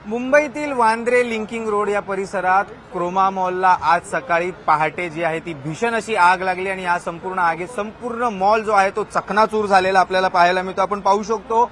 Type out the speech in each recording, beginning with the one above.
मुंबईतील Vandre linking road या परिसरात क्रोमा मॉलला आज सकाळी पहाटे जी आहे ती भीषण अशी आग लागली आणि या संपूर्ण आगीत संपूर्ण मॉल जो आहे तो चकनाचूर झालेला आपल्याला पाहायला मिळतो। आपण पाहू शकतो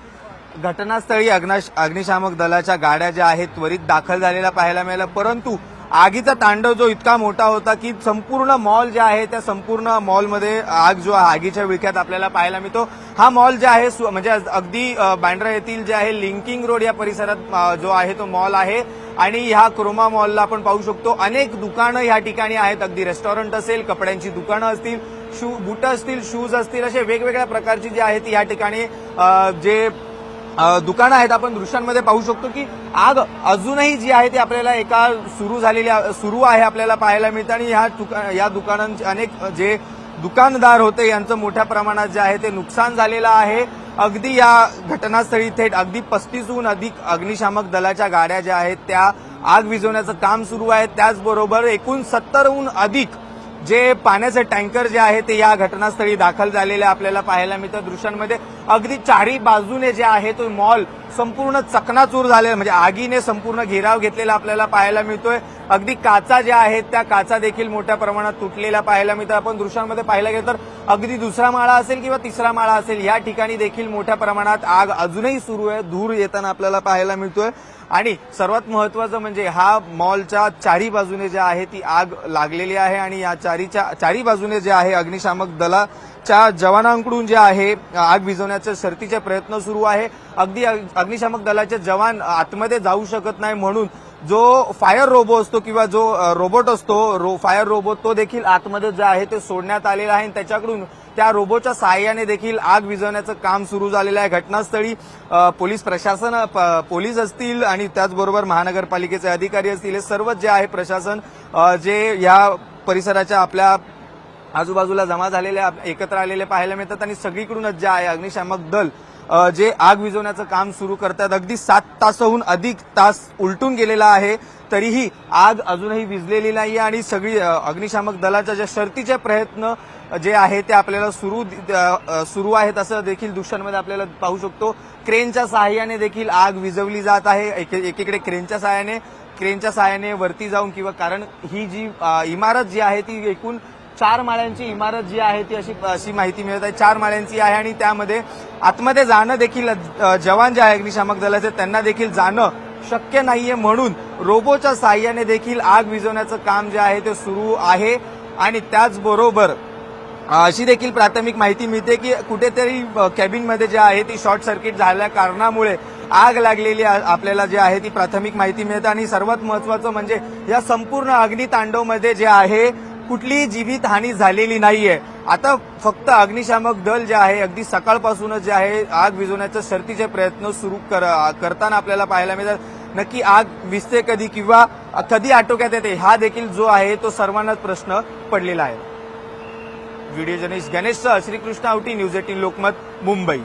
घटनास्थळी अग्निशामक दलाच्या गाड्या ज्या आहेत त्वरित दाखल झालेल्या पाहायला मिळाल्या, परंतु आगीचा तांडव जो इतका मोठा होता की संपूर्ण मॉल जे आहे त्या संपूर्ण मॉलमध्ये आग जो आगीच्या विळख्यात आपल्याला पाहायला मिळतो। हा मॉल जे आहे म्हणजे अगदी बँड्रा येथील जे आहे लिंकिंग रोड या परिसरात जो आहे तो मॉल आहे आणि ह्या क्रोमा मॉलला आपण पाहू शकतो अनेक दुकानं या ठिकाणी आहेत। अगदी रेस्टॉरंट असेल, कपड्यांची दुकानं असतील, बूट असतील, शूज असतील, असे वेगवेगळ्या प्रकारची जी आहेत या ठिकाणी जे दुकानं आहेत आपण दृश्यांमध्ये पाहू शकतो की आग अजूनही जी आहे ती आपल्याला एका सुरू आहे आपल्याला पाहायला मिळतं आणि या दुकानांचे अनेक जे दुकानदार होते यांचं मोठ्या प्रमाणात जे आहे ते नुकसान झालेलं आहे। अगदी या घटनास्थळी थेट अगदी 35हून अधिक अग्निशामक दलाच्या गाड्या ज्या आहेत त्या आग विझवण्याचं काम सुरू आहे। त्याचबरोबर एकूण 70हून अधिक जे पाण्याचे टँकर जे आहे ते या घटनास्थळी दाखल झालेले आपल्याला पाहायला मिळतं। दृश्यांमध्ये अगदी चारही बाजूने जे आहे तो मॉल संपूर्ण चकनाचूर झालेला म्हणजे आगीने संपूर्ण घेराव घेतलेला आपल्याला पाहायला मिळतोय। अगदी काचा ज्या आहेत त्या काचा देखील मोठ्या प्रमाणात तुटलेल्या पाहायला मिळतात। आपण दृश्यांमध्ये पाहायला गेलं तर अगदी दुसरा माळा असेल किंवा तिसरा माळा असेल या ठिकाणी देखील मोठ्या प्रमाणात आग अजूनही सुरू आहे, धूर येताना आपल्याला पाहायला मिळतोय। आणि सर्वात महत्वाचं म्हणजे हा मॉलच्या चारी बाजूने जे आहे ती आग लागलेली आहे आणि या चारी बाजूने जे आहे अग्निशामक दलाच्या जवानांकडून जे आहे आग विझवण्याचे शर्थीचे प्रयत्न सुरू आहे। अगदी अग्निशामक दलाचे जवान आतमध्ये जाऊ शकत नाही म्हणून जो फायर रोबो असतो किंवा जो रोबोट असतो फायर रोबो तो देखील आतमध्ये जे आहे ते सोडण्यात आलेला आहे आणि त्याच्याकडून त्या रोबोच्या सहाय्याने देखील आग विझवण्याचं काम सुरू झालेलं आहे। घटनास्थळी पोलीस प्रशासन पोलीस असतील आणि त्याचबरोबर महानगरपालिकेचे अधिकारी असतील हे सर्व जे आहे प्रशासन जे या परिसराच्या आपल्या आजूबाजूला जमा झालेले एकत्र आलेले पाहायला मिळतात आणि सगळीकडूनच जे आहे अग्निशामक दल जे आग विझवण्याचं काम सुरू करतात। अगदी 7 तासाहून अधिक तास उलटून गेलेला आहे तरीही आग अजूनही विझलेली नाही आणि सगळी अग्निशामक दलाच्या ज्या शर्थीचे प्रयत्न जे आहे ते आपल्याला सुरू आहेत असं देखील दृश्यांमध्ये आपल्याला पाहू शकतो। क्रेनच्या सहाय्याने देखील आग विझवली जात आहे। एकीकडे क्रेनच्या सहाय्याने वरती जाऊन किंवा कारण ही जी इमारत जी आहे ती एकूण 4 माळ्यांची इमारत जी आहे ती अशी माहिती मिळत आहे 4 माळ्यांची आहे आणि त्यामध्ये आतमध्ये जाणं देखील जवान जे आहे अग्निशामक दलाचे त्यांना देखील जाणं शक्य नाहीये म्हणून रोबोच्या सहाय्याने देखील आग विझवण्याचं काम जे आहे ते सुरू आहे। आणि त्याचबरोबर अशी देखील प्राथमिक माहिती मिळते की कुठेतरी कॅबिनमध्ये जे आहे ती शॉर्ट सर्किट झाल्या कारणामुळे आग लागलेली आपल्याला जे आहे ती प्राथमिक माहिती मिळते। आणि सर्वात महत्वाचं म्हणजे या संपूर्ण अग्नितांडवमध्ये जे आहे कुठलीही जीवितहानी झालेली नाहीये। आता फक्त अग्निशामक दल जे आहे अगदी सकाळपासूनच जे आहे आग विझवण्याचे शर्थीचे प्रयत्न सुरू करताना आपल्याला पाहायला मिळतात। नक्की आग विझते कधी किंवा कधी आटोक्यात येते हा देखील जो आहे तो सर्वांनाच प्रश्न पडलेला आहे। व्हिडिओ जर्नलिस्ट गणेशसह श्रीकृष्ण आवटी, न्यूज 18 लोकमत, मुंबई।